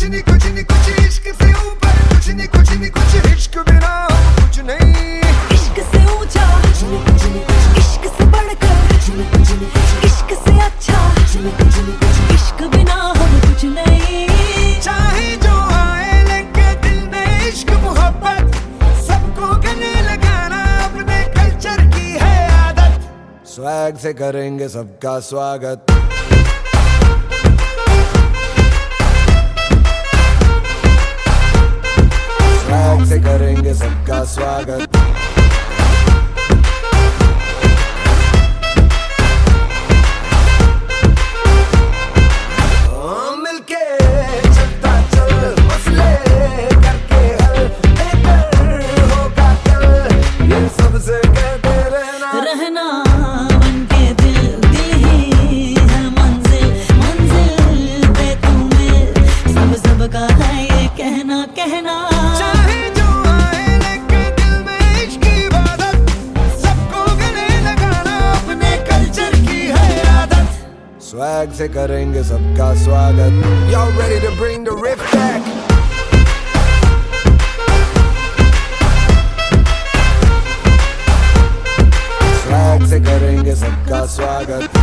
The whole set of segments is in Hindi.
नहीं कुछ नहीं कुछ इश्क से ऊपर कुछ नहीं कुछ नहीं कुछ इश्क बिना कुछ नहीं इश्क से ऊंचा इश्क से बढ़कर इश्क से अच्छा इश्क बिना हम कुछ नहीं। चाहे जो आए लेके दिल में इश्क मोहब्बत सबको गले लगाना अपने कल्चर की है आदत। स्वैग से करेंगे सबका स्वागत। स्वैग से करेंगे सबका स्वागत। मिलके चलता चल मसले करके हल बेहतर होगा कल ये सबसे कहते रहना बनके दिल ही है मंजिल मंजिल पे तुम्हें सब का है ये कहना कहना। चाहे जो आए लेके दिल में इश्क की इबादत सबको गले लगाना अपने कल्चर की है आदत। स्वैग से करेंगे सबका स्वागत। Y'all ready to bring the riff back? Swag से करेंगे सबका स्वागत।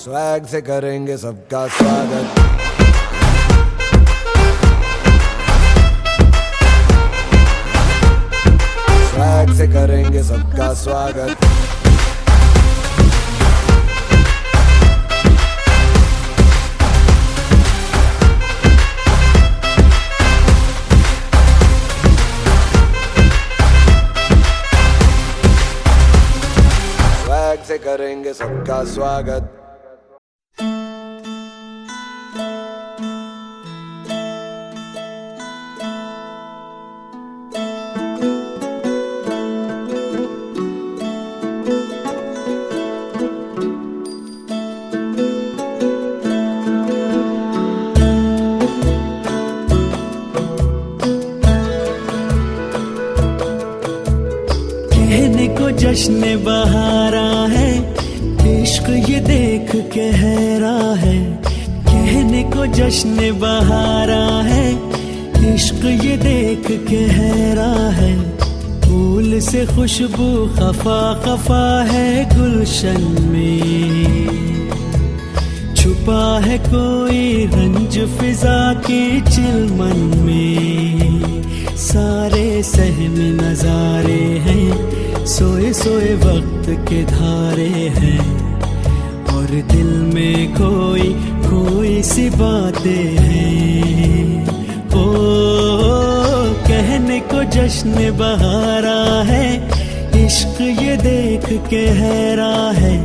स्वैग से करेंगे सबका स्वागत। स्वैग से करेंगे सबका स्वागत। स्वैग से करेंगे सबका स्वागत। कहने को जश्न बहारा है इश्क ये देख के हैरा है। कहने को जश्न बहारा है इश्क ये देख के हैरा है। फूल से खुशबू खफा खफा है गुलशन में। छुपा है कोई रंज फिजा की चिलमन में। सारे सहम नजारे हैं सोए सोए वक्त के धारे हैं। और दिल में कोई कोई सी बातें हैं। ओ कहने को जश्न बहारा है इश्क ये देख के हैरा है।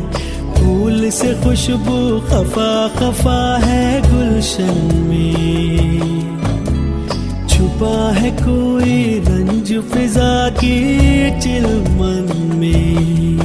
फूल से खुशबू खफा खफा है गुलशन में। छुपा है कोई रंज फिजा की चिलमन में।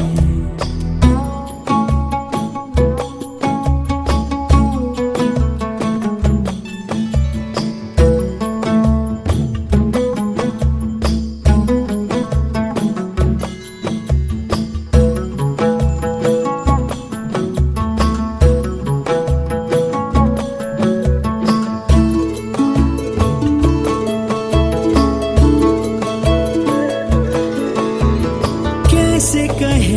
कैसे कहे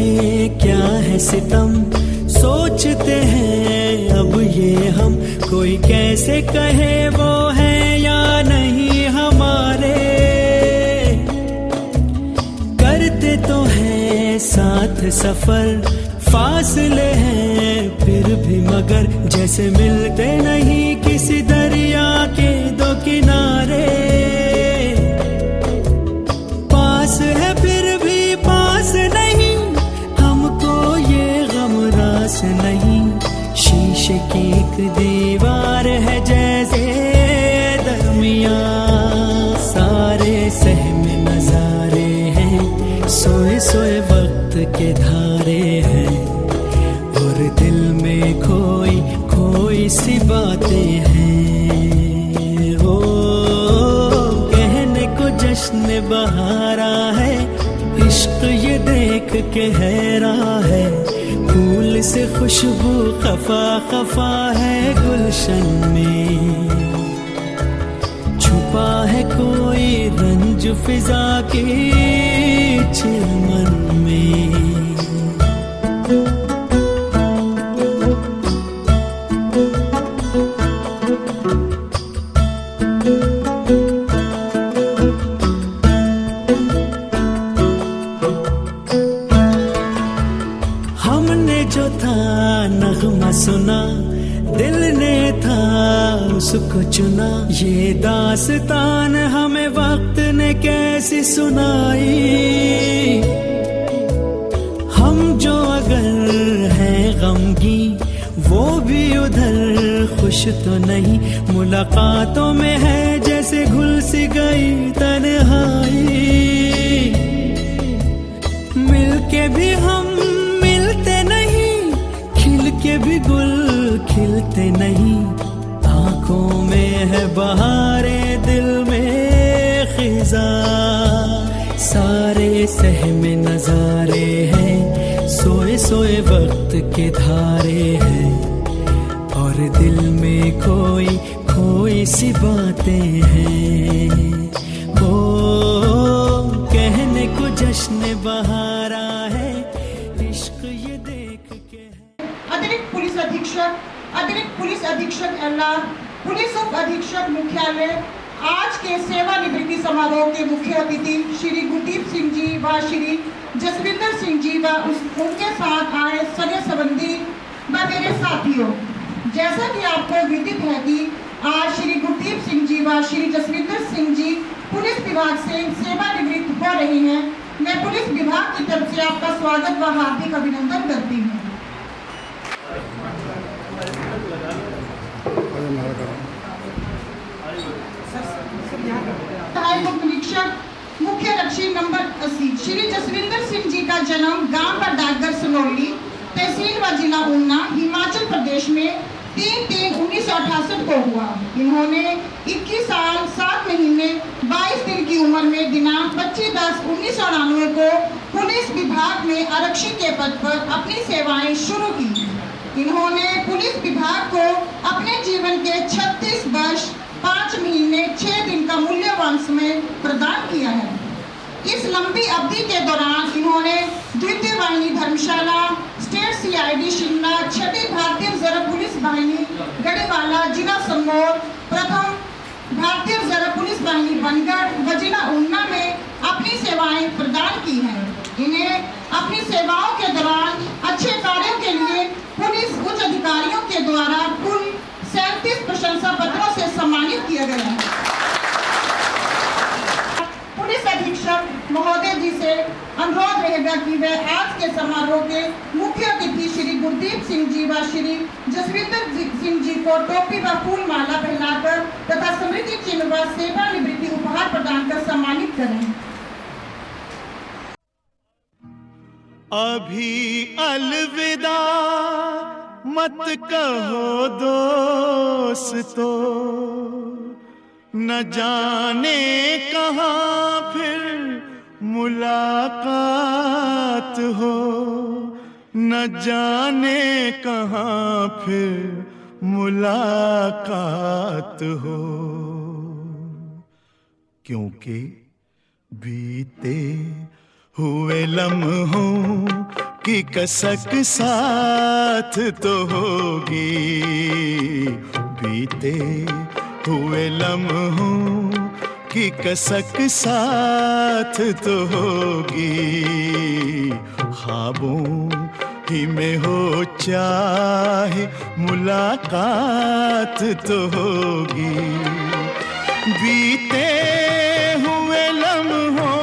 कोई कैसे कहे वो है या नहीं हमारे, करते तो हैं साथ सफर, फासले हैं फिर भी मगर जैसे मिलते नहीं किसी दरिया के दो किनारे। पास है फिर भी पास नहीं, हमको ये गम रास नहीं। शीशे की एक दीवार है जैसे दरमियां, सारे सहमे नजारे हैं, सोए सोए वक्त के धारे हैं, और दिल में खोई खोई सी बातें हैं। हो कहने को जश्न बहारा है, इश्क ये देख के हैरान है। फूल से खुशबू खफा खफा है गुलशन में, छुपा है कोई रंज फिजा के चिलमन में। हमने जो था नगमा सुना, दिल ने था उसको चुना। ये दास्तान हमें वक्त ने कैसी सुनाई, हम जो अगर हैं गमगी वो भी उधर खुश तो नहीं। मुलाकातों में है जैसे घुल सी गई तन्हाई, मिलके भी हम मिलते नहीं, खिल के भी गुल खिलते नहीं। आंखों में है बहारे, दिल में खिजा, सारे सहमे नजारे हैं, सोए सोए वक्त के धारे हैं, और दिल में खोई खोई सी बातें हैं। ओ कहने को जश्न बहारा है, इश्क ये देख के। अतिरिक्त पुलिस अधीक्षक एल्ला, पुलिस उप अधीक्षक मुख्यालय, आज के सेवानिवृत्ति समारोह के मुख्य अतिथि श्री गुरदीप सिंह जी व श्री जसविंदर सिंह जी व उनके साथ आए सगे संबंधी व मेरे साथियों, जैसा कि आपको विदित है कि आज श्री गुरदीप सिंह जी व श्री जसविंदर सिंह जी पुलिस विभाग से सेवानिवृत्त हो रहे हैं। मैं पुलिस विभाग की तरफ से आपका स्वागत व हार्दिक अभिनंदन करती हूँ। सहायक निरीक्षक मुख्य रक्षी नंबर 80 श्री जसविंदर सिंह जी का जन्म गांव डाकघर सनौली, तहसील व जिला ऊना, हिमाचल प्रदेश में 3/3/1968 को हुआ। इन्होंने 21 साल 7 महीने 22 दिन की उम्र में दिनांक 25/10/1999 को पुलिस विभाग में आरक्षी के पद पर अपनी सेवाएं शुरू की। इन्होंने पुलिस विभाग को अपने जीवन के 36 वर्ष 5 महीने 6 दिन का मूल्यवान समय प्रदान किया है। इस लंबी अवधि के दौरान इन्होंने द्वितीय वाहिनी धर्मशाला, स्टेट CID शिमला, 6ठी भारतीय रिजर्व पुलिस वाहिनी गढ़वाला, जिला सिरमौर, प्रथम भारतीय रिजर्व पुलिस वाहिनी बनगढ़ व जिला ऊना में अपनी सेवाएं प्रदान की हैं। इन्हें अपनी सेवाओं के दौरान अच्छे कार्यों के लिए पुलिस उच्च अधिकारियों के द्वारा कुल 37 प्रशंसा पत्रों से सम्मानित किया गया है। पुलिस अधीक्षक महोदय जी से अनुरोध रहेगा कि वह आज के समारोह के मुख्य अतिथि श्री गुरदीप सिंह जी व श्री जसविंदर सिंह जी को टोपी व फूल माला पहनाकर तथा स्मृति चिन्ह व सेवानिवृत्ति उपहार प्रदान कर सम्मानित करें। अभी अलविदा मत कहो दोस्तों, न जाने कहाँ फिर मुलाकात हो, न जाने कहाँ फिर मुलाकात हो। क्योंकि बीते हुए लम्हों की कसक साथ तो होगी, बीते हुए लम्हों की कसक साथ तो होगी, ख्वाबों ही में हो चाहे मुलाकात तो होगी। बीते हुए लम्हों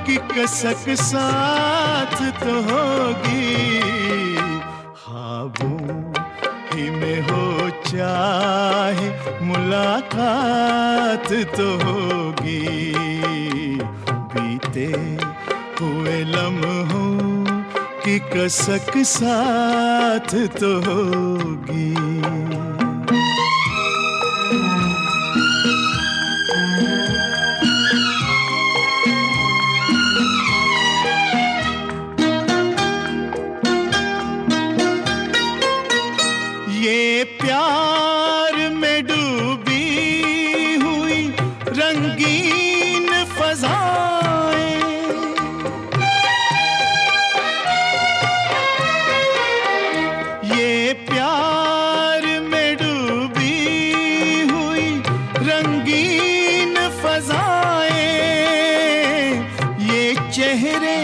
की कसक साथ तो होगी, ख्वाबों ही में हो चाहे मुलाकात तो होगी। बीते हुए लम्हों की कसक साथ तो होगी। ये प्यार में डूबी हुई रंगीन फज़ाएं, ये प्यार में डूबी हुई रंगीन फज़ाएं, ये चेहरे,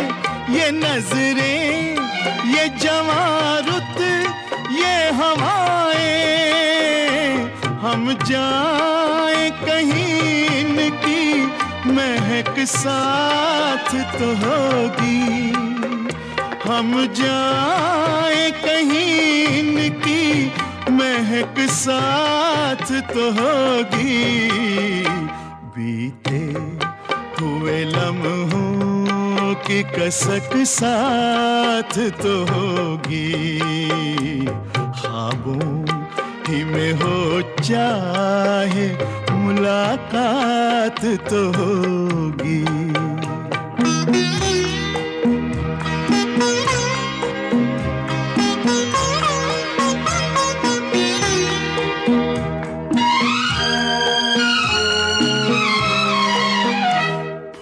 ये नजरें, ये जवारुत, ये हवाएं, हम जाए कहीं इनकी महक साथ तो होगी। हम जाए कहीं इनकी महक साथ तो होगी। बीते हुए लम्हों की कसक साथ तो होगी, ख्वाबों ही में हो चाहे मुलाकात तो होगी।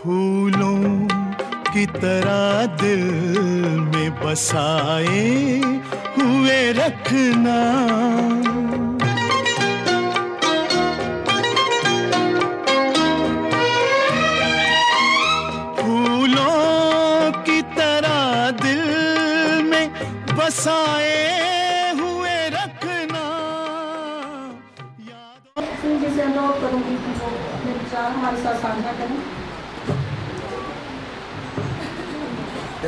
फूलों की तरह दिल में बसाए हुए रखना, फूलों की तरह दिल में बसाए हुए रखना। जैसे अनुरोध करूंगी कि वो अपने विचार हमारे साथ साझा करें।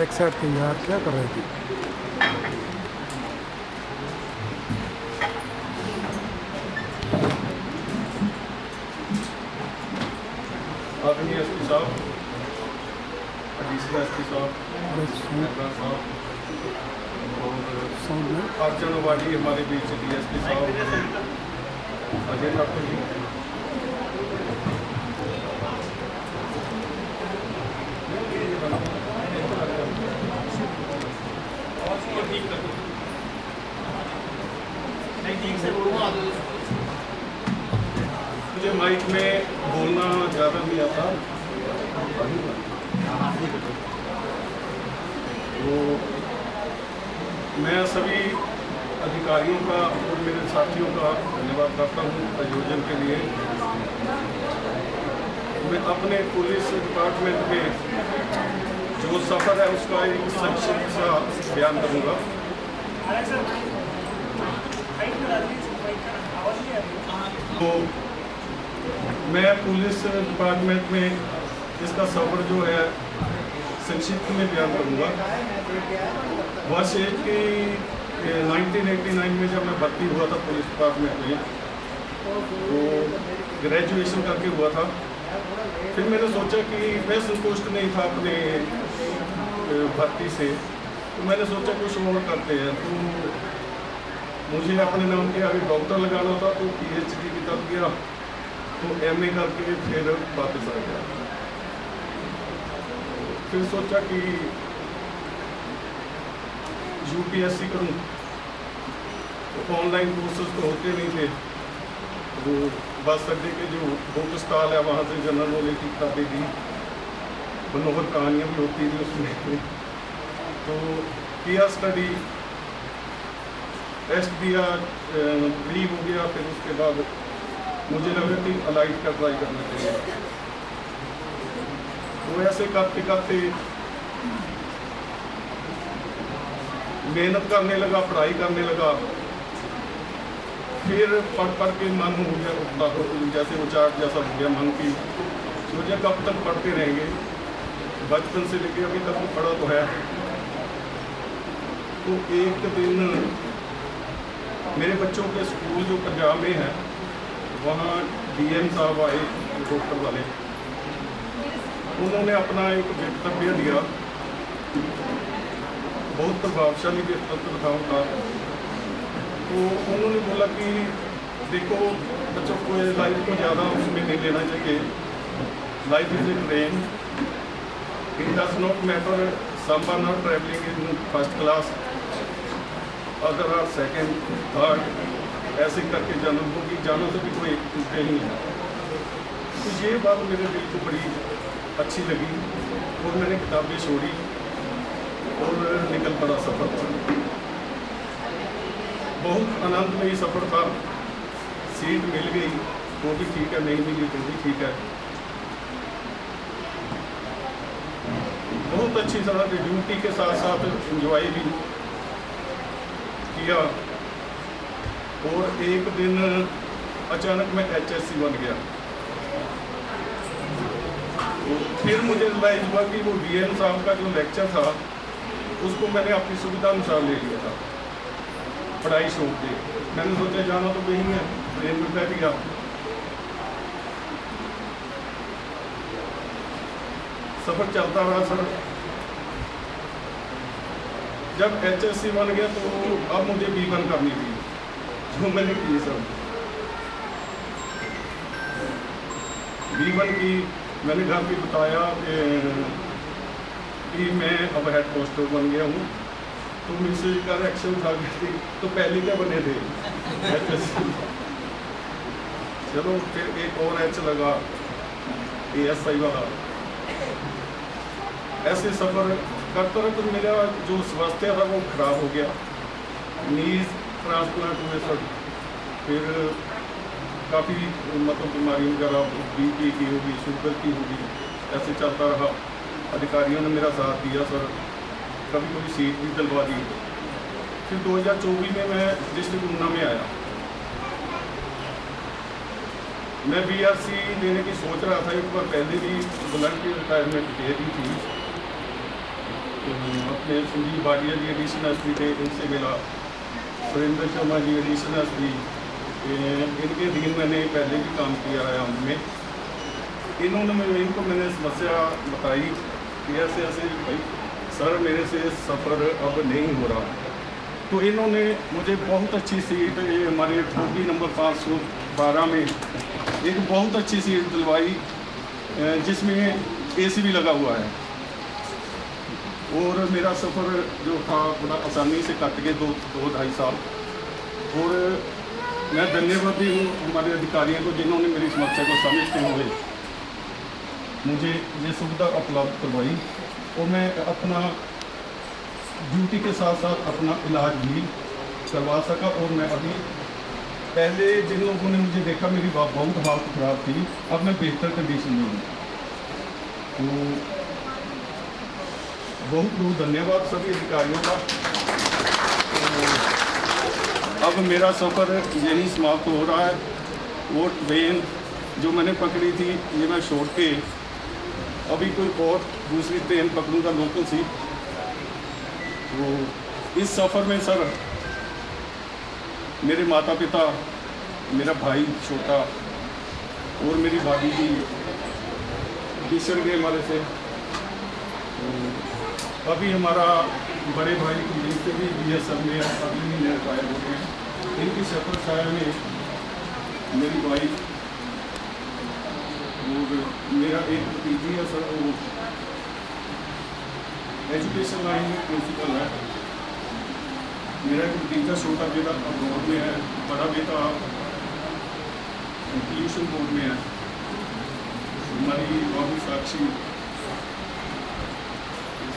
एक साइड थी यार, क्या कर रही थी? आदरणीय एसपी साहब, एडिशनल एसपी साहब, और अर्चन वाड़ी हमारे बीच डीएसपी साहब अजय ठाकुर जी, मुझे माइक में बोलना ज़्यादा नहीं आता, तो मैं सभी अधिकारियों का और मेरे साथियों का धन्यवाद करता हूँ आयोजन के लिए। मैं अपने पुलिस डिपार्टमेंट में जो सफ़र है उसका एक संक्षिप्त सा बयान करूँगा। तो मैं पुलिस डिपार्टमेंट में इसका सफ़र जो है संक्षिप्त में बयान करूँगा। वर्ष 1989 में जब मैं भर्ती हुआ था पुलिस डिपार्टमेंट में, तो ग्रेजुएशन करके हुआ था। फिर मैंने सोचा कि मैं संतुष्ट नहीं था अपने भर्ती से, तो मैंने सोचा कुछ और करते हैं। तो मुझे अपने नाम के आगे डॉक्टर लगाना था, तो PhD की तरफ गया, तो MA करके फिर वापस आ गया। फिर सोचा कि UPSC करूं, तो ऑनलाइन कोर्सेज तो होते नहीं थे। वो बस अड्डे के जो बुक स्टॉल है वहाँ से जनरल नॉलेज की किताबें दी, मनोहर कहानियाँ भी होती थी उसमें। तो किया स्टडी, टेस्ट दिया, रिलीव हो गया। फिर उसके बाद मुझे लगा कि अलाइट का ट्राई करना चाहिए। तो ऐसे करते करते मेहनत करने लगा, पढ़ाई करने लगा। फिर पढ़ के मन हो गया उठता, तो जैसे उचाट जैसा हो गया मन की। सोचा कब तक पढ़ते रहेंगे, बचपन से लेके अभी तक पढ़ा तो है। तो एक दिन मेरे बच्चों के स्कूल जो पंजाब में है, वहाँ डीएम साहब आए, डॉक्टर वाले। उन्होंने अपना एक वक्तव्य दिया, बहुत प्रभावशाली वक्तव्य था उनका। तो उन्होंने बोला कि देखो बच्चों को लाइफ को ज़्यादा उसमें नहीं लेना चाहिए। Life is a train, it does not matter some are not travelling in first class, other are second, third, ऐसे करके जन्म होगी, जाना तो भी कोई टूटे नहीं है। तो ये बात मेरे दिल को बड़ी अच्छी लगी और मैंने किताबें छोड़ी और निकल पड़ा सफ़र पर। बहुत आनंदमयी सफ़र था। सीट मिल गई तो भी ठीक है, नहीं मिली तो भी ठीक है। बहुत अच्छी तरह से ड्यूटी के साथ साथ एंजॉय भी किया। और एक दिन अचानक मैं HSC बन गया। तो फिर मुझे रिलाइज हुआ कि वो डीएम साहब का जो लेक्चर था उसको मैंने अपनी सुविधा अनुसार ले लिया था, पढ़ाई छोड़ के। मैंने सोचा जाना तो कहीं है, ट्रेन में बैठ गया। सफ़र चलता रहा सर। जब HSC बन गया तो अब मुझे B1 करनी थी, जो मैंने की सर। B1 की मैंने घर पे बताया कि मैं अब हेड पोस्टर बन गया हूँ। तो मिसेज का रिएक्शन था कि तो पहले क्या बने थे HSC। चलो फिर एक और H लगा, ASI वाला। ऐसे सफ़र करता रहा। तो मेरा जो स्वास्थ्य था वो खराब हो गया, नीज ट्रांसप्लांट हुए सर। फिर काफ़ी मतलब बीमारी वगैरह, BP की होगी, शुगर की होगी, ऐसे चलता रहा। अधिकारियों ने मेरा साथ दिया सर, कभी कोई सीट भी दिलवा दी। फिर 2024 में मैं डिस्ट्रिक्ट ऊना में आया। मैं BRC देने की सोच रहा था, एक बार पहले भी वॉलंटियर रिटायरमेंट दे दी थी। अपने संजीव भाटिया जी एडिशनल एसपी थे, इनसे मिला। सुरेंद्र शर्मा जी एडिशनल एसपी, इनके अधीन मैंने पहले भी काम किया है उनमें। इनको मैंने समस्या बताई कि ऐसे ऐसे भाई सर मेरे से सफ़र अब नहीं हो रहा। तो इन्होंने मुझे बहुत अच्छी सीट, ये हमारे ठोगी नंबर 512 में एक बहुत अच्छी सीट दिलवाई, जिसमें AC भी लगा हुआ है। और मेरा सफ़र जो था बड़ा आसानी से कट के 2-2.5 साल। और मैं धन्यवादी हूँ हमारे अधिकारियों को, जिन्होंने मेरी समस्या को समझते हुए मुझे ये सुविधा उपलब्ध करवाई। और मैं अपना ड्यूटी के साथ साथ अपना इलाज भी करवा सका। और मैं अभी पहले जिन लोगों ने मुझे देखा मेरी बहुत हालत ख़राब थी, अब मैं बेहतर कंडीशन में हूँ। तो बहुत बहुत धन्यवाद सभी अधिकारियों का। अब मेरा सफ़र यही समाप्त हो रहा है। वो ट्रेन जो मैंने पकड़ी थी ये मैं छोड़ के अभी कोई और दूसरी ट्रेन पकड़ूंगा लोकल सी। तो इस सफ़र में सर मेरे माता पिता, मेरा भाई छोटा और मेरी भाभी जी बिछड़ गए हमारे से। तो अभी हमारा बड़े भाई की जिनसे भी BSF में अगले महीने रिटायर हो गए। इनकी सफ़र छाया में मेरी वाइफ और मेरा एक भतीजी है सर, वो एजुकेशन लाइन में प्रिंसिपल है। मेरा एक भतीजा छोटा बेटा अब्रॉड में है, बड़ा बेटा पोल्यूशन बोर्ड में है। हमारी बाबू साक्षी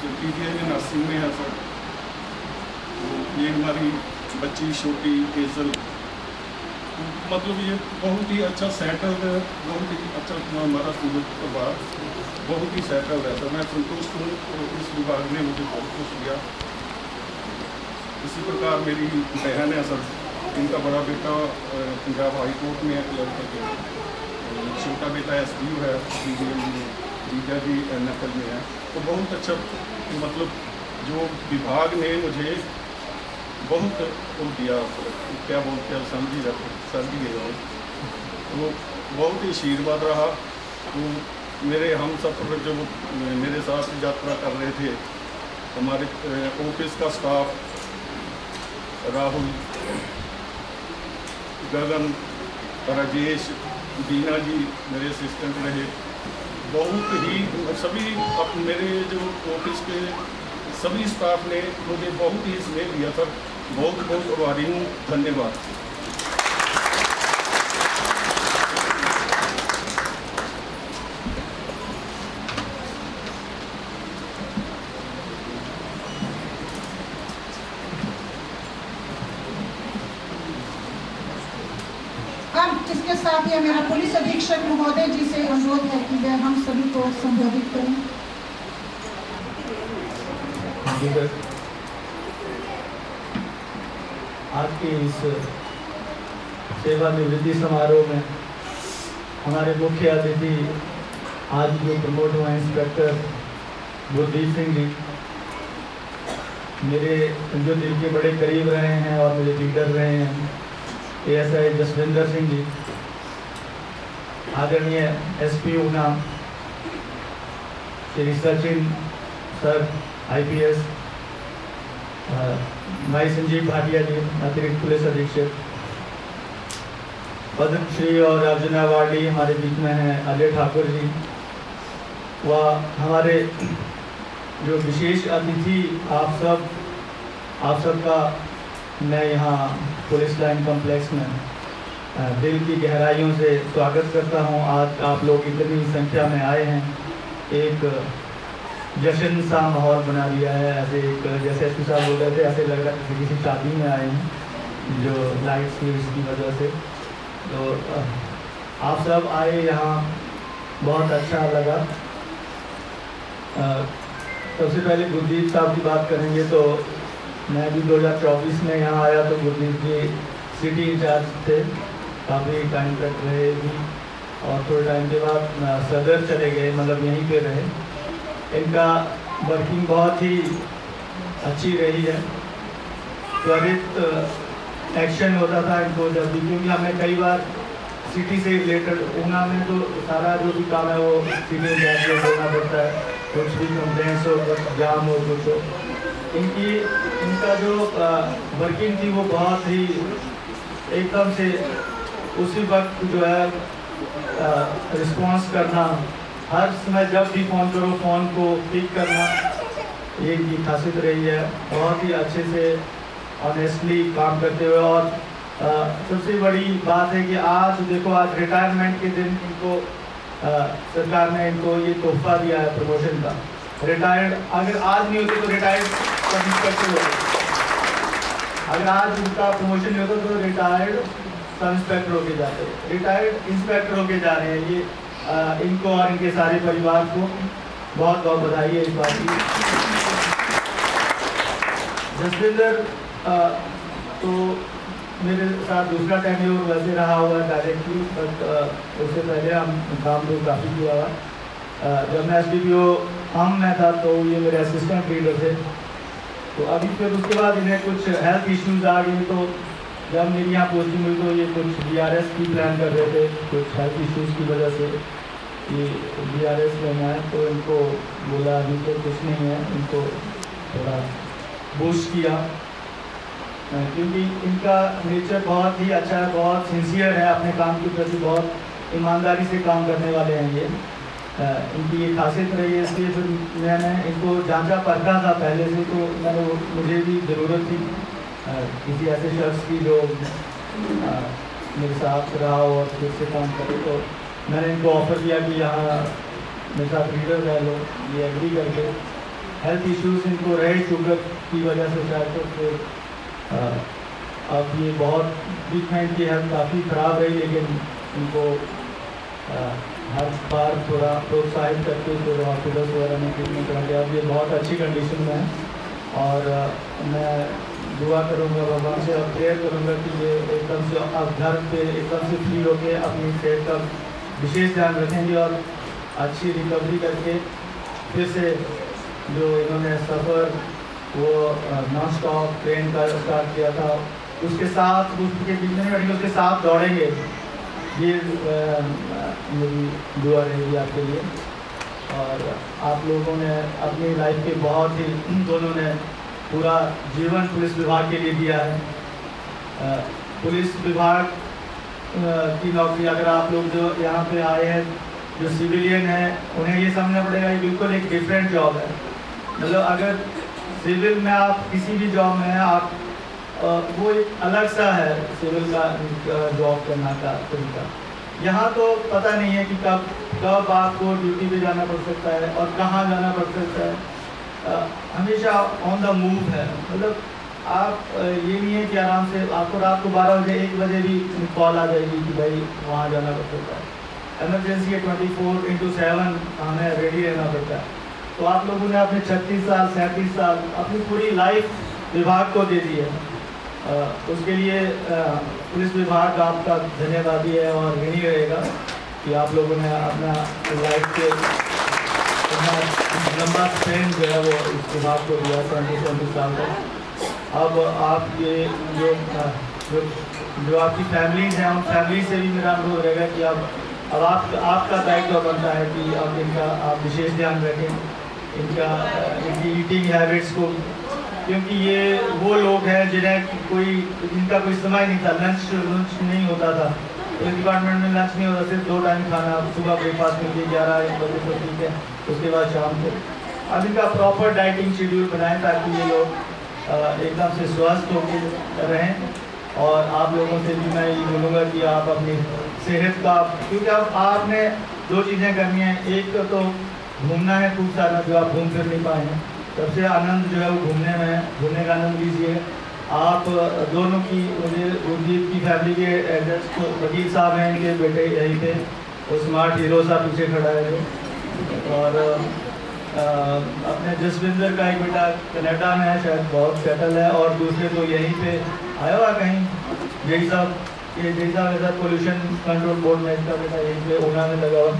PGI में नर्सिंग में है सर। तो ये हमारी बच्ची छोटी केजल, मतलब ये बहुत ही अच्छा सेटल्ड, बहुत ही अच्छा हमारा सूरत परिवार बहुत ही सेटल्ड है। तो मैं संतुष्ट हूँ और इस विभाग ने मुझे बहुत कुछ दिया। इसी प्रकार मेरी बहन है सर, इनका बड़ा बेटा पंजाब हाई कोर्ट में है क्लर्क के, छोटा बेटा SDU है, जीजा जी NFL में है। तो बहुत अच्छा, मतलब जो विभाग ने मुझे बहुत वो दिया, क्या बोलते हैं समझ ही गए हो, तो बहुत ही आशीर्वाद रहा। तो मेरे हम सफ़र जो मेरे साथ यात्रा कर रहे थे, हमारे ऑफिस का स्टाफ, राहुल, गगन, राजेश, दीना जी मेरे असिस्टेंट रहे, बहुत ही सभी मेरे जो ऑफिस के सभी स्टाफ ने मुझे बहुत ही स्नेह दिया था। बहुत बहुत आभारी हूँ, धन्यवाद। अब इसके साथ ही मेरा पुलिस अधीक्षक महोदय जी से अनुरोध है कि वह हम सभी को संबोधित करें। आज के इस सेवानिवृत्ति समारोह में हमारे मुख्य अतिथि आज जो प्रमोट हुए इंस्पेक्टर गुरदीप सिंह जी, मेरे जो दिल के बड़े करीब रहे हैं और मेरे लीडर रहे हैं, ASI जसविंदर सिंह जी, आदरणीय SP Una Shri Sachin sir IPS, भाई संजीव भाटिया जी अतिरिक्त पुलिस अधीक्षक, पद्मश्री और अर्जुन अवार्डी हमारे बीच में हैं अजय ठाकुर जी, व हमारे जो विशेष अतिथि आप सबका मैं यहाँ पुलिस लाइन कॉम्प्लेक्स में दिल की गहराइयों से स्वागत करता हूँ। आज आप लोग इतनी संख्या में आए हैं, एक जश्न सा माहौल बना दिया है। ऐसे एक जैसे SP साहब बोल रहे थे, ऐसे लग रहा है किसी शादी में आए हैं जो लाइट्स की इसकी वजह से। तो आप सब आए यहाँ, बहुत अच्छा लगा। सबसे पहले गुरदीप साहब की बात करेंगे तो मैं भी 2024 में यहाँ आया तो गुरदीप जी सिटी इंचार्ज थे, काफ़ी टाइम तक रहे भी, और थोड़े टाइम के बाद सदर चले गए, मतलब यहीं पे रहे। इनका वर्किंग बहुत ही अच्छी रही है, त्वरित एक्शन होता था इनको जब भी, क्योंकि हमें कई बार सिटी से रिलेटेड ऊना में तो सारा जो भी काम है वो सिटी इंचार्ज में होना पड़ता है, कुछ भी कंप्लेंट्स हो, कुछ जाम हो, कुछ हो। इनका जो वर्किंग थी वो बहुत ही एकदम से उसी वक्त जो है रिस्पॉन्स करना, हर समय जब भी फ़ोन करो फ़ोन को पिक करना, ये की खासियत रही है। बहुत ही अच्छे से ऑनेस्टली काम करते हुए, और सबसे बड़ी बात है कि आज देखो, आज रिटायरमेंट के दिन इनको सरकार ने इनको ये तोहफा दिया है प्रमोशन का। रिटायर्ड अगर आज नहीं होते तो रिटायर्ड सब इंस्पेक्टर होते, अगर आज उनका प्रमोशन नहीं होता तो रिटायर्ड सब इंस्पेक्टर होके जाते, रिटायर्ड इंस्पेक्टर होके जा रहे हैं। ये इनको और इनके सारे परिवार को बहुत बहुत बधाई है इस बात की। जसविंदर तो मेरे साथ दूसरा टेन्योर वैसे रहा हुआ है डायरेक्टली, बट उससे पहले हम काम तो काफ़ी किया हुआ। जब मैं SDPO हम में था तो ये मेरे असिस्टेंट लीडर थे, तो अभी फिर उसके बाद इन्हें कुछ हेल्थ इश्यूज आ गई, तो जब मेरी यहाँ पोस्टिंग हुई तो ये कुछ BRS की प्लान कर रहे थे, कुछ हेल्थ इश्यूज़ की वजह से ये BRS लेना है, तो इनको बोला अभी तो कुछ नहीं है, इनको थोड़ा बूस्ट किया, क्योंकि इनका नेचर बहुत ही अच्छा है, बहुत सिंसियर है, अपने काम के प्रति बहुत ईमानदारी से काम करने वाले हैं ये। इनकी ये खासियत रही है, इसलिए फिर मैंने इनको जांचा परखा था पहले से, तो मैंने मुझे भी ज़रूरत थी किसी ऐसे शख्स की जो मेरे साथ रहा और फिर से काम करे, तो मैंने इनको ऑफ़र किया कि यहाँ मेरे साथ लीडर रह लो। ये एग्री करके, हेल्थ इश्यूज़ इनको रहे शुगर की वजह से शायद, तो फिर अब ये बहुत ट्रीटमेंट की हेल्थ काफ़ी ख़राब रही, लेकिन उनको हर बार थोड़ा प्रोत्साहित करके फिर हॉस्पिटल वगैरह में ट्रीटमेंट करा के अब ये बहुत अच्छी कंडीशन में है। और मैं दुआ करूँगा भगवान से और प्रेयर करूँगा कि ये एकदम से अब घर पे एकदम से फ्री होके अपनी सेहत का विशेष ध्यान रखेंगे और अच्छी रिकवरी करके फिर से जो इन्होंने सफ़र वो नॉन स्टॉप ट्रेन का स्टार्ट किया था उसके साथ उसके बीच उसके साथ दौड़ेंगे। ये मेरी दुआ रहेगी आपके लिए। और आप लोगों ने अपनी लाइफ के बहुत ही दोनों ने पूरा जीवन पुलिस विभाग के लिए दिया है। पुलिस विभाग की नौकरी अगर आप लोग जो यहाँ पे आए हैं जो सिविलियन हैं उन्हें ये समझना पड़ेगा ये बिल्कुल एक डिफरेंट जॉब है। मतलब अगर सिविल में आप किसी भी जॉब में हैं आप वो एक अलग सा है सिविल का जॉब करना का तरीका। यहाँ तो पता नहीं है कि कब आपको ड्यूटी पे जाना पड़ सकता है और कहाँ जाना पड़ सकता है। हमेशा ऑन द मूव है। मतलब आप ये नहीं है कि आराम से आपको रात को 12 बजे 1 बजे भी कॉल आ जाएगी कि भाई वहाँ जाना पड़ सकता है। इमरजेंसी है 24/7 हमें रेडी रहना पड़ता है। तो आप लोगों ने अपने 36 साल 37 साल अपनी पूरी लाइफ विभाग को दे दी है। उसके लिए पुलिस विभाग आपका धन्यवादी है और ऋणी रहेगा कि आप लोगों ने अपना लाइफ के इतना लंबा स्पेन जो है वो इस विभाग को दिया 20 साल तक। अब आप ये जो आपकी फैमिलीज हैं उन फैमिली से भी मेरा अनुरोध रहेगा कि अब आपका दायित्व बनता है कि अब इनका आप विशेष ध्यान रखें, इनकी ईटिंग हैबिट्स को, क्योंकि ये वो लोग हैं जिनका कोई समय नहीं था, लंच नहीं होता था। तो इस डिपार्टमेंट में लंच नहीं होता, सिर्फ 2 टाइम खाना, सुबह ब्रेकफास्ट मिलती 11 बजे तो ठीक है, उसके बाद शाम को। अब इनका प्रॉपर डाइटिंग शेड्यूल बनाएं ताकि ये लोग एकदम से स्वस्थ होकर रहें। और आप लोगों से भी मैं ये बोलूँगा कि आप अपनी सेहत का, क्योंकि अब आपने 2 चीज़ें करनी हैं। एक तो घूमना है खूब सारा, जो आप घूम फिर नहीं पाए हैं। सबसे आनंद जो है वो घूमने में है, घूमने का आनंद लीजिए। आप दोनों की, मुझे गुरदीप की फैमिली के एड्रेस वकील साहब हैं, इनके बेटे यहीं पे, वो स्मार्ट हीरो साहब पीछे खड़ा है जो। और अपने जसविंदर का एक बेटा कनाडा में है, शायद बहुत सेटल है। और दूसरे तो यहीं पे आया हुआ कहीं, यही साहब ऐसा पोल्यूशन कंट्रोल बोर्ड में इसका बेटा यहीं पे ऊना में लगा हुआ।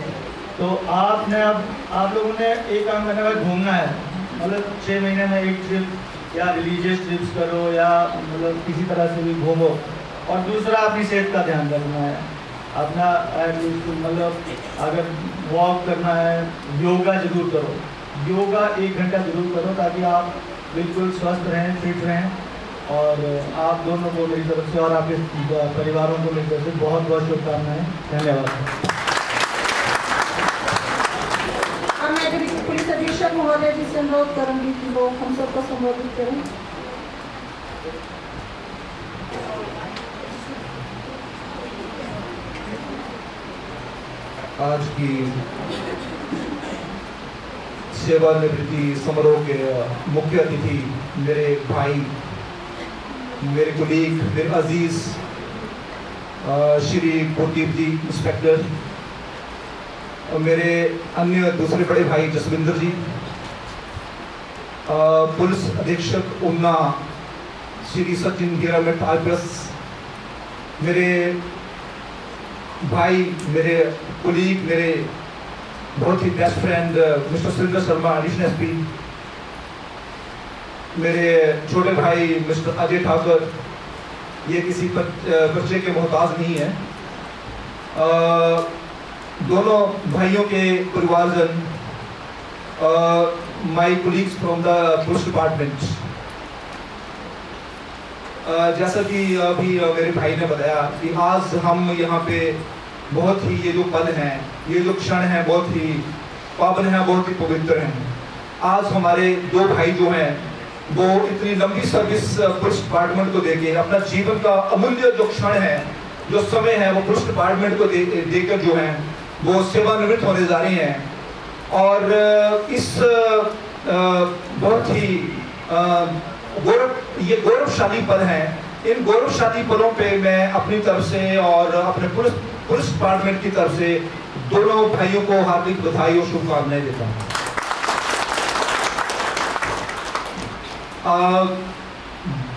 तो आपने अब आप लोगों ने एक काम करना है, घूमना है। मतलब 6 महीने में एक ट्रिप या रिलीजियस ट्रिप्स करो या मतलब किसी तरह से भी घूमो। और दूसरा अपनी सेहत का ध्यान रखना है अपना। मतलब अगर वॉक करना है, योगा जरूर करो, योगा 1 घंटा जरूर करो ताकि आप बिल्कुल स्वस्थ रहें, फिट रहें। और आप दोनों को मेरी तरफ से और आपके परिवारों को मेरी तरफ से बहुत बहुत शुभकामनाएं। धन्यवाद। और मैं पुलिस अधीक्षक महोदय जी से अनुरोध करूंगी कि वो हम सबको संबोधित करें। आज की सेवानिवृत्ति समारोह के मुख्य अतिथि मेरे भाई, मेरे कुलीग, मेरे अजीज श्री गुरदीप जी इंस्पेक्टर, और मेरे अन्य दूसरे बड़े भाई जसविंदर जी, पुलिस अधीक्षक ऊना श्री सचिन हीरामिट IPS, मेरे भाई, मेरे कुलीग, मेरे बहुत ही best friend mister Surendra Sharma additional SP, मेरे छोटे भाई मिस्टर अजय ठाकुर, ये किसी परिचय के मोहताज नहीं है। दोनों भाइयों के परिवारजन, my colleagues from the police department. जैसा कि अभी मेरे भाई ने बताया कि आज हम यहाँ पे बहुत ही, ये जो पल हैं, ये जो क्षण हैं, बहुत ही पावन हैं, बहुत ही पवित्र हैं। आज हमारे 2 भाई जो हैं वो इतनी लंबी सर्विस पुलिस डिपार्टमेंट को देके अपना जीवन का अमूल्य जो क्षण है, जो समय है, वो पुलिस डिपार्टमेंट को देकर जो है वो सेवानिवृत्त होने जा रहे हैं। और इस बहुत ही ये गौरवशाली पल है इन गौरवशाली पलों पे मैं अपनी तरफ से और अपने पुलिस डिपार्टमेंट की तरफ से दोनों भाइयों को हार्दिक बधाई और शुभकामनाएं देता हूँ।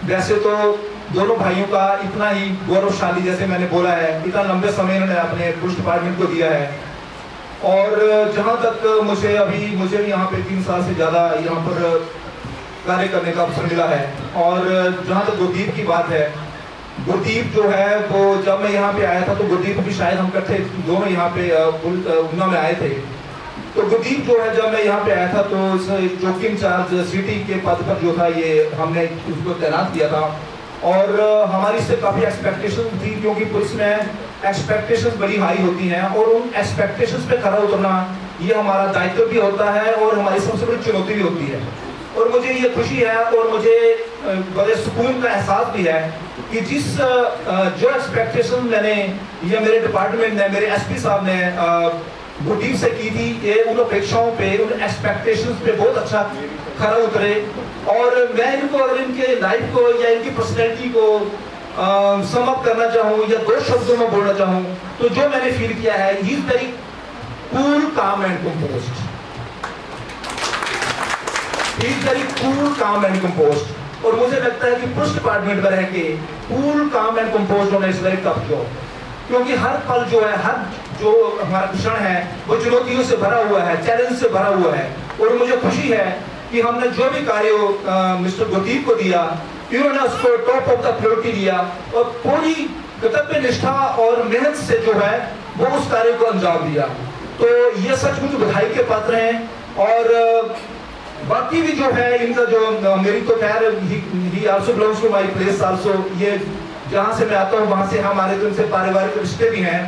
वैसे तो दोनों भाइयों का इतना ही गौरवशाली, जैसे मैंने बोला है, इतना लंबे समय इन्होंने अपने पुलिस डिपार्टमेंट को दिया है। और जहाँ तक मुझे भी यहाँ पे 3 साल से ज़्यादा यहाँ पर कार्य करने का अवसर मिला है। और जहाँ तक गुरदीप की बात है, गुरदीप जो है वो जब मैं यहाँ पे आया था तो गुरदीप भी शायद हम इकट्ठे दोनों यहाँ पे ऊना में आए थे। तो गुरदीप जो है जब मैं यहाँ पे आया था तो चौकी इंचार्ज सिटी के पद पर जो था ये हमने उसको तैनात किया था। और हमारी इससे काफ़ी एक्सपेक्टेशन थी, क्योंकि पुलिस में एक्सपेक्टेशंस बड़ी हाई होती हैं और उन एक्सपेक्टेशंस पे खरा उतरना ये हमारा दायित्व भी होता है और हमारी सबसे बड़ी चुनौती भी होती है। और मुझे ये खुशी है और मुझे बड़े सुकून का एहसास भी है कि जो एक्सपेक्टेशन मैंने या मेरे डिपार्टमेंट ने, मेरे एसपी साहब ने गुरदीप से की थी, ये उन अपेक्षाओं पे, उन एक्सपेक्टेशंस पे बहुत अच्छा खरा उतरे। और मैं इनको अगर इनके लाइफ को या इनकी पर्सनैलिटी को सम अप करना चाहूँ या 2 शब्दों में बोलना चाहूँ तो जो मैंने फील किया है, ही इज वेरी कूल, काम and composed. He is very cool, काम एंड कंपोज्ड। और मुझे लगता है कि पुलिस डिपार्टमेंट में रह के कूल, काम एंड कंपोज्ड होना इज वेरी टफ जॉब, क्योंकि हर पल जो है, हर जो हमारा क्षण है वो चुनौतियों से भरा हुआ है, चैलेंज से भरा हुआ है। और मुझे खुशी है कि हमने जो भी कार्य मिस्टर गुरदीप को दिया, इन्होंने उसको टॉप ऑफ द प्रायोरिटी लिया और पूरी कर्तव्य निष्ठा और मेहनत से जो है वो उस कार्य को अंजाम दिया। तो ये सचमुच बधाई के पात्र हैं। और बाकी भी जो है इनका जो मेरी तो खैर he also belongs to my place also, ये जहाँ से मैं आता हूँ वहाँ से हमारे तो इनसे पारिवारिक रिश्ते भी हैं।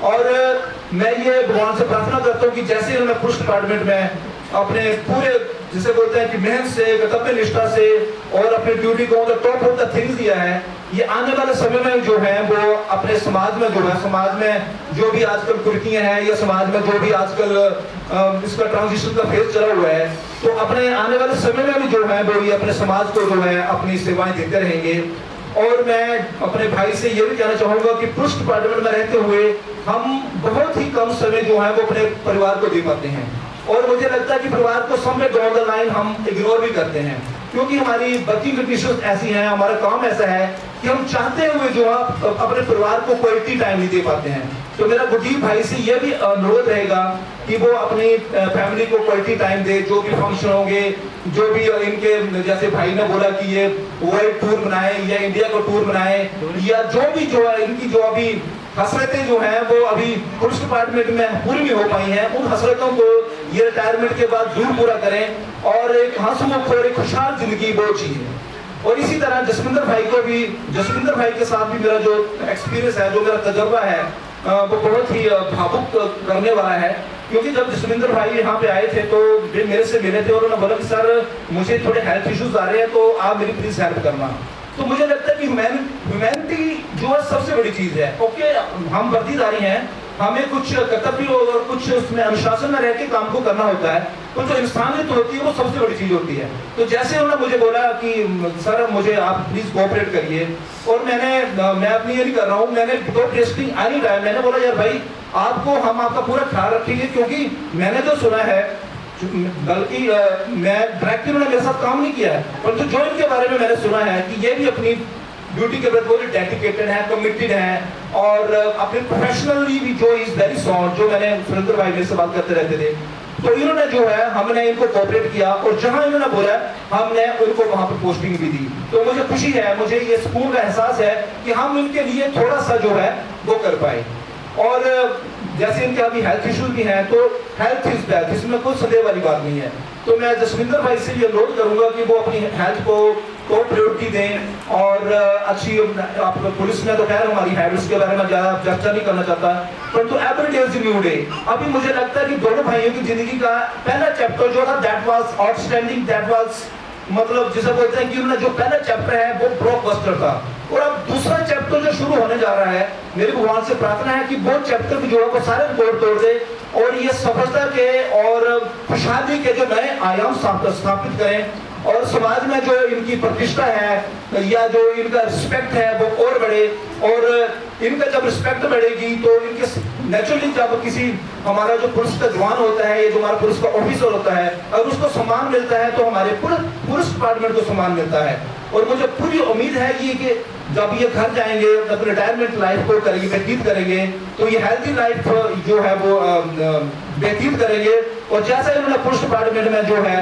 और मैं ये भगवान से प्रार्थना करता हूँ कि जैसे इन्होंने पुलिस डिपार्टमेंट में अपने पूरे, जिसे बोलते हैं कि मेहनत से, कर्तव्य निष्ठा से और अपनी ड्यूटी को टॉप ऑफ द थिंग्स दिया है, ये आने वाले समय में जो है वो अपने समाज में जो है, समाज में जो भी आजकल कुरीतियां हैं या समाज में जो भी आजकल इसका ट्रांजिशन का फेज चला हुआ है, तो अपने आने वाले समय में भी जो है वो ये अपने समाज को जो है अपनी सेवाएं देते रहेंगे। और मैं अपने भाई से ये भी कहना चाहूँगा कि पुलिस डिपार्टमेंट में रहते हुए हम बहुत ही कम समय जो है वो अपने परिवार को दे पाते हैं। और मुझे लगता है कि परिवार को समय डाउन द लाइन हम इग्नोर भी करते हैं, क्योंकि हमारी वर्किंग कंडीशंस ऐसी हैं, हमारा काम ऐसा है कि हम चाहते हुए जो है अपने परिवार को क्वालिटी टाइम नहीं दे पाते हैं। तो मेरा गुरदीप भाई से ये भी अनुरोध रहेगा कि वो अपनी फैमिली को क्वालिटी टाइम दे। जो भी फंक्शन होंगे, जो भी इनके, जैसे भाई ने बोला कि ये वर्ल्ड टूर बनाए या इंडिया का टूर बनाए, या जो भी जो है इनकी जो अभी हसरतें जो हैं वो अभी पुलिस डिपार्टमेंट में पूरी नहीं हो पाई हैं, उन हसरतों को ये रिटायरमेंट के बाद जरूर पूरा करें और एक हंसमुख और एक खुशहाल जिंदगी वो चाहिए। और इसी तरह जसविंदर भाई के साथ भी मेरा जो एक्सपीरियंस है, जो मेरा तजर्बा है, वो बहुत ही भावुक करने वाला है। क्योंकि जब जसविंदर भाई यहाँ पे आए थे तो वे मेरे से मिले थे और उन्होंने बोला कि सर मुझे थोड़े हेल्थ इश्यूज आ रहे हैं तो आप मेरी प्लीज हेल्प करना। तो मुझे लगता है कि ह्यूमैनिटी जो है सबसे बड़ी चीज है। ओके, हम वर्दीधारी हैं, हमें कुछ कर्तव्य और कुछ उसमें अनुशासन में रह के काम को करना होता है, तो जो इंसानियत होती है वो सबसे बड़ी चीज होती है। तो जैसे उन्होंने मुझे बोला कि सर मुझे आप प्लीज कोऑपरेट करिए, और मैं अपनी ये नहीं कर रहा हूँ, मैंने विदाउट टेस्टिंग एनी टाइम मैंने बोला यार भाई हम आपका पूरा ख्याल रखेंगे, क्योंकि मैंने जो सुना है, बल्कि मैं डायरेक्टली उन्होंने मेरे साथ काम नहीं किया है, परंतु जो इनके बारे में मैंने सुना है कि ये भी अपनी ड्यूटी के प्रति बहुत डेडिकेटेड है, कमिटेड है, और अपने प्रोफेशनली भी जो इज वेरी साउंड, जो मैंने सुरेंद्र भाई मेरे से बात करते रहते थे, तो इन्होंने जो है हमने इनको कोऑपरेट किया और जहां इन्होंने बोला हमने उनको वहां पर पोस्टिंग भी दी। तो मुझे खुशी है, मुझे ये सुकून का एहसास है कि हम इनके लिए थोड़ा सा जो है वो कर पाए। और जैसे इनके अभी हेल्थ इश्यूज भी हैं, तो हेल्थ इज वेल्थ, इसमें कोई संदेह वाली बात नहीं है। तो मैं जसविंदर भाई से ये अनुरोध करूंगा कि वो अपनी हेल्थ को प्रायोरिटी दें और अच्छी, आप पुलिस में तो खैर हमारी हैबिट्स के बारे में ज़्यादा चर्चा नहीं करना चाहता, परंतु every day is new day. अभी मुझे लगता है कि दोनों भाइयों की जिंदगी का पहला चैप्टर जो था that was outstanding, that was मतलब जिसे बोलते हैं कि उन्होंने जो पहला चैप्टर है वो ब्लॉकबस्टर था, और अब दूसरा चैप्टर जो शुरू होने जा रहा है, मेरे भगवान से प्रार्थना है कि वो चैप्टर भी जो है वो सारे रिकॉर्ड तोड़ दे और ये सफलता के और खुशहाली के जो नए आयाम स्थापित करें। और समाज में जो इनकी प्रतिष्ठा है या जो इनका रिस्पेक्ट है वो और बढ़े। और इनका जब रिस्पेक्ट बढ़ेगी तो इनके नेचुरली जब किसी हमारा जो पुलिस का जवान होता है या जो हमारा पुलिस का ऑफिसर होता है, अगर उसको सम्मान मिलता है तो हमारे पूरे पुलिस डिपार्टमेंट को सम्मान मिलता है। और मुझे पूरी उम्मीद है कि जब ये घर जाएंगे, जब रिटायरमेंट लाइफ को करेंगे, व्यतीत करेंगे, तो ये हेल्थी लाइफ जो है वो व्यतीत करेंगे। और जैसा इन्होंने पुलिस डिपार्टमेंट में जो है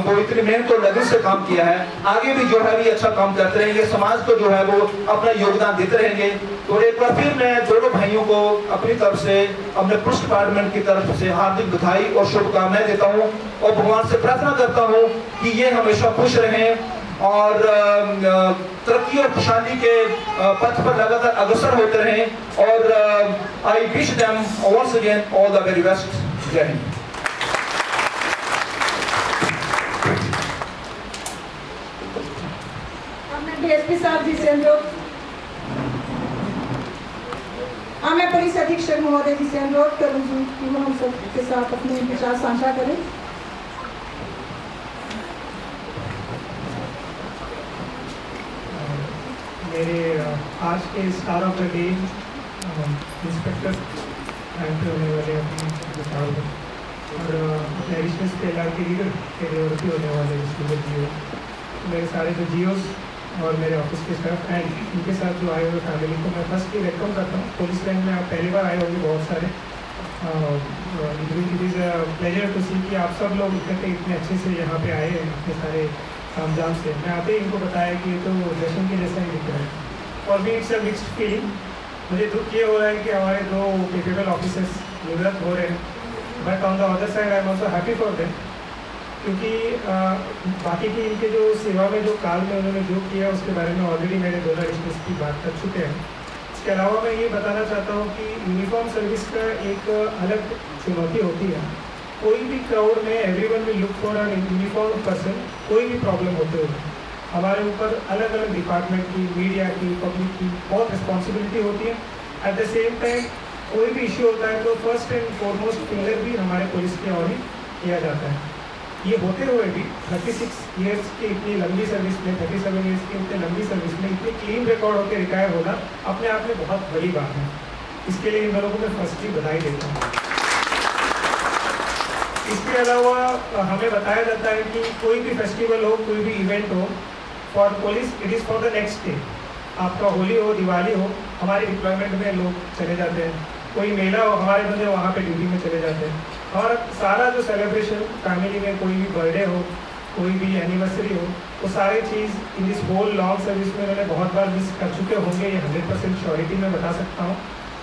वो इतनी मेहनत और लगन से काम किया है, आगे भी जो है ये अच्छा काम करते रहेंगे, समाज को जो है वो अपना योगदान देते रहेंगे। तो एक बार फिर मैं दोनों भाइयों को अपनी तरफ से, अपने पुलिस डिपार्टमेंट की तरफ से हार्दिक बधाई और शुभकामनाएं देता हूँ और भगवान से प्रार्थना करता हूँ कि ये हमेशा खुश रहें और तरक्की और खुशहाली के पथ पर लगातार अग्रसर होते रहें। और I wish them once again all the very best. जय हिंद। डीएसपी साहब जी से अनुरोध, मैं पुलिस अधीक्षक महोदय जी से अनुरोध करूंगी कि वो हम सबके साथ अपने विचार साझा करें। मेरे आज के star of the day inspector rank पे होने वाले अपने और अपने एडिशनल स्केलर के लीडर के डेवलपी होने वाले स्टूडेंट जियो, मेरे सारे जो जियोस और मेरे ऑफिस के स्टाफ एंड इनके साथ जो आए हुए फैमिली को मैं फर्स्टली वेलकम करता हूँ। पुलिस लाइन में आप पहली बार आए होंगे बहुत सारे। It is a pleasure to see कि आप सब लोग इतने अच्छे से यहाँ पे आए हैं, इतने सारे तामझाम से। मैं आते ही इनको बताया कि ये तो जश्न के जैसा ही दिख रहा है। और भी इट्स अ मिक्स्ड फीलिंग। मुझे दुख ये हो रहा है कि हमारे दो कैपेबल ऑफिसर्स निवृत्त हो रहे हैं, but on the other side I am also happy for them, क्योंकि बाकी की इनके जो सेवा में जो काल में उन्होंने जो किया उसके बारे में ऑलरेडी मेरे दोनों एडिशनल्स की बात कर चुके हैं। इसके अलावा मैं ये बताना चाहता हूँ कि यूनिफॉर्म सर्विस का एक अलग चुनौती होती है। कोई भी क्राउड में everyone will look for an uniform person, कोई भी प्रॉब्लम होते हुए हमारे ऊपर अलग अलग डिपार्टमेंट की, मीडिया की, पब्लिक की बहुत रिस्पॉन्सिबिलिटी होती है। एट द सेम टाइम कोई भी इश्यू होता है तो फर्स्ट एंड फॉरमोस्ट फिंगर भी हमारे पुलिस के और ही किया जाता है। ये होते हुए भी 36 ईयर्स की इतनी लंबी सर्विस में, 37 ईयर्स की इतनी लंबी सर्विस में इतनी क्लीन रिकॉर्ड होकर रिटायर होना अपने आप में बहुत बड़ी बात है। इसके लिए इन लोगों को मैं फर्स्टली बधाई देता हूँ। इसके अलावा हमें बताया जाता है कि कोई भी फेस्टिवल हो, कोई भी इवेंट हो, for police it is for the next day. आपका होली हो, दिवाली हो, हमारे डिप्लॉयमेंट में लोग चले जाते हैं। कोई मेला हो, हमारे बंदे वहाँ पे ड्यूटी में चले जाते हैं। और सारा जो सेलिब्रेशन फैमिली में, कोई भी बर्थडे हो, कोई भी एनिवर्सरी हो, वो सारी चीज़ in this whole long service में उन्होंने बहुत बार मिस कर चुके होंगे, ये 100% श्योरिटी में बता सकता हूँ।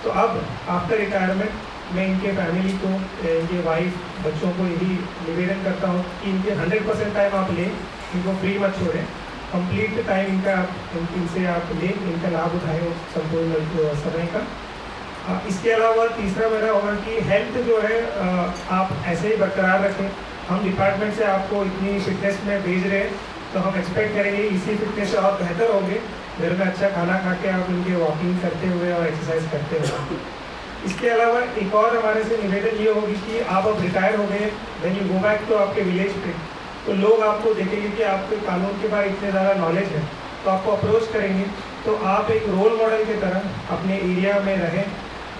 तो अब आफ्टर रिटायरमेंट मैं इनके फैमिली को, इनके वाइफ, बच्चों को यही निवेदन करता हूँ कि इनके 100% टाइम आप लें, इनको फ्री मत छोड़ें, कंप्लीट टाइम इनसे आप लें, इनका लाभ उठाएं संपूर्ण समय का। इसके अलावा तीसरा मेरा होगा कि हेल्थ जो है आप ऐसे ही बरकरार रखें। हम डिपार्टमेंट से आपको इतनी फिटनेस में भेज रहे हैं तो हम एक्सपेक्ट करेंगे इसी फिटनेस से आप बेहतर होंगे। घर में अच्छा खाना खा के आप उनके वॉकिंग करते हुए और एक्सरसाइज करते हुए। इसके अलावा एक और हमारे से निवेदन ये होगी कि आप अब रिटायर हो गए, व्हेन यू गो बैक तो आपके विलेज पे, तो लोग आपको देखेंगे कि आपके कानून के बारे इतने ज़्यादा नॉलेज है, तो आपको अप्रोच करेंगे। तो आप एक रोल मॉडल की तरह अपने एरिया में रहें।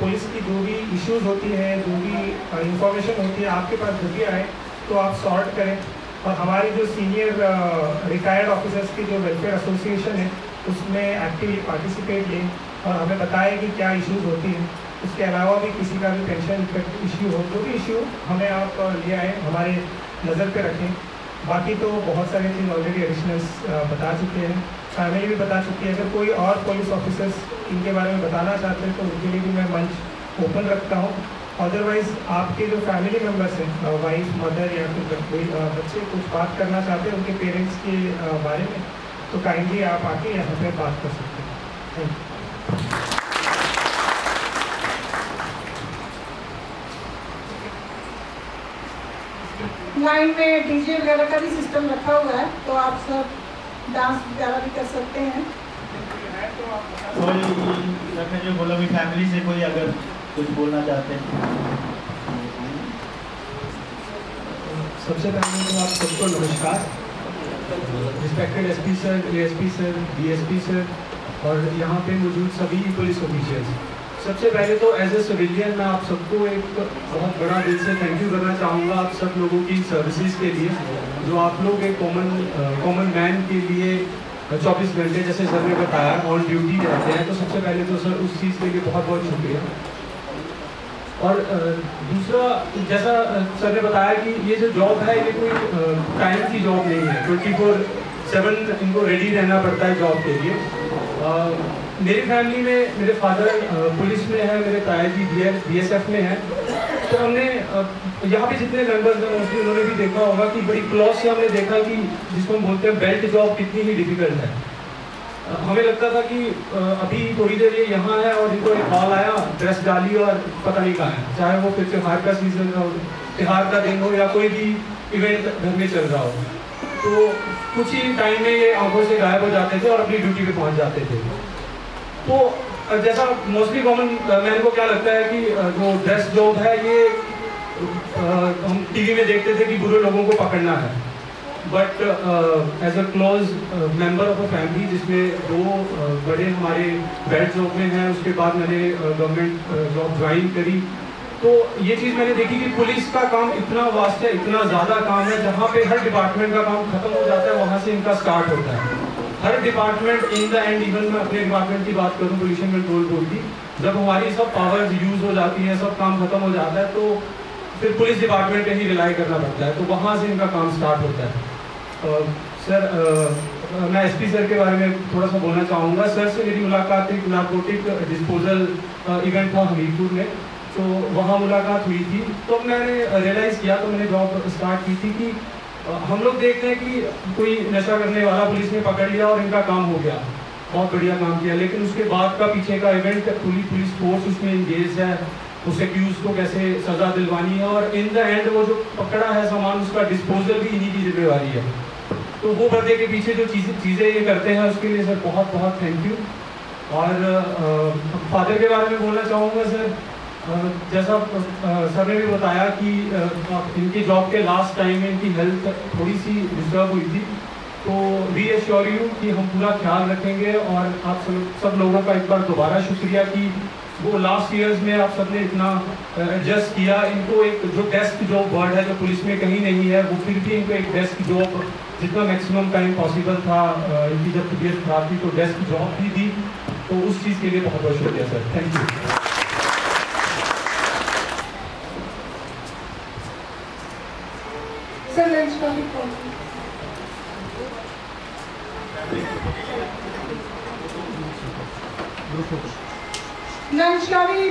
पुलिस की जो भी इश्यूज़ होती है, जो भी इंफॉर्मेशन होती है, आपके पास जो भी आए तो आप सॉर्ट करें। और हमारी जो सीनियर रिटायर्ड ऑफिसर्स की जो वेलफेयर एसोसिएशन है उसमें एक्टिवली पार्टिसिपेट लें और हमें बताएं कि क्या इश्यूज़ होती हैं। उसके अलावा भी किसी का भी पेंशन इश्यू हो, जो भी इश्यू हमें आप ले आए, हमारे नज़र पे रखें। बाकी तो बहुत सारी चीज़ ऑलरेडी एडिशनल्स बता चुके हैं, फैमिली भी बता चुकी है। अगर कोई और पुलिस ऑफिसर्स इनके बारे में बताना चाहते हैं तो उनके लिए भी मैं मंच ओपन रखता हूँ। अदरवाइज़ आपके जो फैमिली मेम्बर्स हैं, वाइफ, मदर या फिर बच्चे कुछ बात करना चाहते हैं उनके पेरेंट्स के बारे में, तो काइंडली आप आके यहाँ पे बात कर सकते हैं। Thank you. लाइन में डीजे वगैरह का भी सिस्टम रखा हुआ है, तो आप सब डांस वगैरह भी कर सकते हैं। कोई जो बोला भी फैमिली से कोई अगर कुछ बोलना चाहते हैं। सबसे पहले तो आप सबको नमस्कार। Respected SP sir, ASP sir, DSP sir और यहाँ पे मौजूद सभी पुलिस ऑफिशियल्स, सबसे पहले तो एज ए सिविलियन मैं आप सबको एक बहुत बड़ा दिल से थैंक यू करना चाहूँगा आप सब लोगों की सर्विसेज के लिए, जो आप लोग एक कॉमन मैन के लिए 24 घंटे जैसे सर ने बताया ऑन ड्यूटी रहते हैं। तो सबसे पहले तो सर उस चीज़ के लिए बहुत बहुत शुक्रिया। और दूसरा, जैसा सर ने बताया कि ये जो जॉब है ये कोई टाइम की जॉब नहीं है, 24/7 इनको रेडी रहना पड़ता है जॉब के लिए। मेरी फैमिली में मेरे फादर पुलिस में है, मेरे ताया जी BSF में है। तो हमने यहाँ पे जितने मेंबर्स हैं मोस्टली उन्होंने भी देखा होगा कि बड़ी क्लोज से हमने देखा कि जिसको हम बोलते हैं बेल्ट जॉब कितनी ही डिफिकल्ट है। हमें लगता था कि अभी थोड़ी देर ये यहाँ है और इनको एक कॉल आया, ड्रेस डाली और पता नहीं कहाँ है, चाहे वो फिर त्योहार का सीजन हो, त्योहार का दिन हो या कोई भी इवेंट घर में चल रहा हो, तो कुछ ही टाइम में ये आंखों से गायब हो जाते थे और अपनी ड्यूटी पे पहुँच जाते थे। तो जैसा मोस्टली कॉमन मैन को क्या लगता है कि जो ड्रेस जॉब है ये हम टीवी में देखते थे कि बुरे लोगों को पकड़ना है, but as a close member of a family जिसमें 2 बड़े हमारे बेल्ट जॉब में हैं, उसके बाद मैंने गवर्नमेंट जॉब ज्वाइन करी, तो ये चीज़ मैंने देखी कि पुलिस का काम इतना वास्ट है, इतना ज़्यादा काम है, जहाँ पे हर डिपार्टमेंट का काम खत्म हो जाता है वहाँ से इनका स्टार्ट होता है। हर department in the end, even मैं अपने डिपार्टमेंट की बात करूँ पोल्यूशन कंट्रोल बोर्ड की, जब हमारी सब पावर्स यूज़ हो जाती हैं, सब काम खत्म हो जाता है, तो फिर पुलिस डिपार्टमेंट पे ही रिलाई करना पड़ता है, तो वहाँ से इनका काम स्टार्ट होता है। सर मैं एसपी सर के बारे में थोड़ा सा बोलना चाहूँगा। सर से मेरी मुलाकात एक नारकोटिक डिस्पोजल इवेंट था हमीरपुर में, तो वहाँ मुलाकात हुई थी। तो मैंने रियलाइज़ किया, तो मैंने जॉब स्टार्ट की थी कि हम लोग देखते हैं कि कोई नशा करने वाला पुलिस ने पकड़ लिया और इनका काम हो गया, बहुत बढ़िया काम किया, लेकिन उसके बाद का पीछे का इवेंट पूरी पुलिस फोर्स उसमें इंगेज है, उस एक्यूज को कैसे सज़ा दिलवानी है और इन द एंड वो जो पकड़ा है सामान उसका डिस्पोजल भी इन्हीं की जिम्मेवारी है। तो वो बंदे के पीछे जो चीज़ें ये करते हैं उसके लिए सर बहुत बहुत थैंक यू। और फादर के बारे में बोलना चाहूँगा सर, जैसा सर ने भी बताया कि इनकी जॉब के लास्ट टाइम में इनकी हेल्थ थोड़ी सी डिस्टर्ब हुई थी, तो वी एश्योर यू कि हम पूरा ख्याल रखेंगे। और आप सब लोगों का एक बार दोबारा शुक्रिया कि वो लास्ट ईयर्स में आप सब ने इतना एडजस्ट किया। इनको एक जो डेस्क जॉब वर्ड है जो पुलिस में कहीं नहीं है, वो फिर भी इनको एक डेस्क जॉब जितना मैक्सिमम टाइम पॉसिबल था, इनकी जब तबीयत खराब थी तो डेस्क जॉब भी दी, तो उस चीज़ के लिए बहुत बहुत शुक्रिया sir, thank you. Sir lunch का भी लंच का भी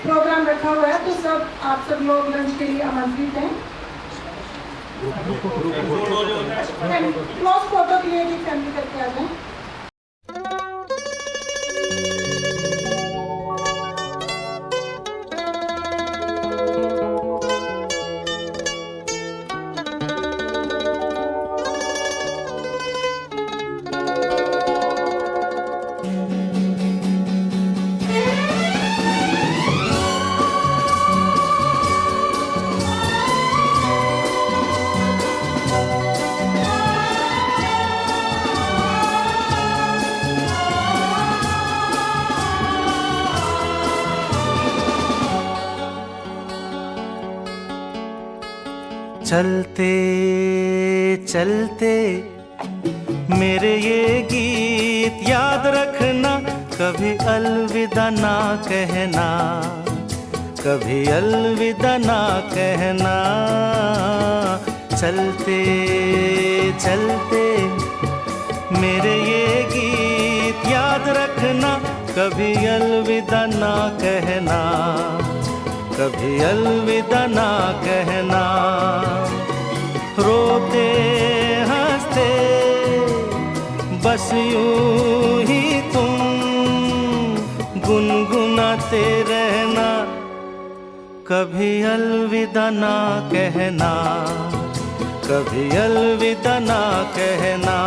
प्रोग्राम रखा हुआ है, तो सब आप सब लोग लंच के लिए आमंत्रित हैं। क्लोज फोटो के लिए भी फैमिली करके आ जाएं। चलते चलते मेरे ये गीत याद रखना, कभी अलविदा ना कहना, कभी अलविदा ना कहना। चलते चलते मेरे ये गीत याद रखना, कभी अलविदा ना कहना, कभी अलविदा ना कहना। रोते हंसते बस यूं ही तुम गुनगुनाते रहना, कभी अलविदा ना कहना, कभी अलविदा ना कहना।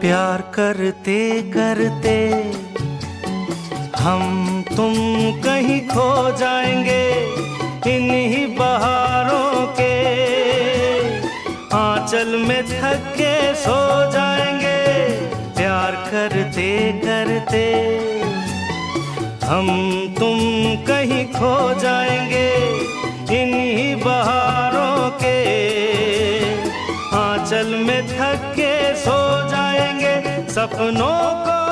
प्यार करते करते हम तुम कहीं खो जाएंगे इन्हीं बहारों के आंचल में थक के सो जाएंगे। प्यार करते करते हम तुम कहीं खो जाएंगे इन्हीं बहारों के आंचल में थक के सो जाएंगे। सपनों को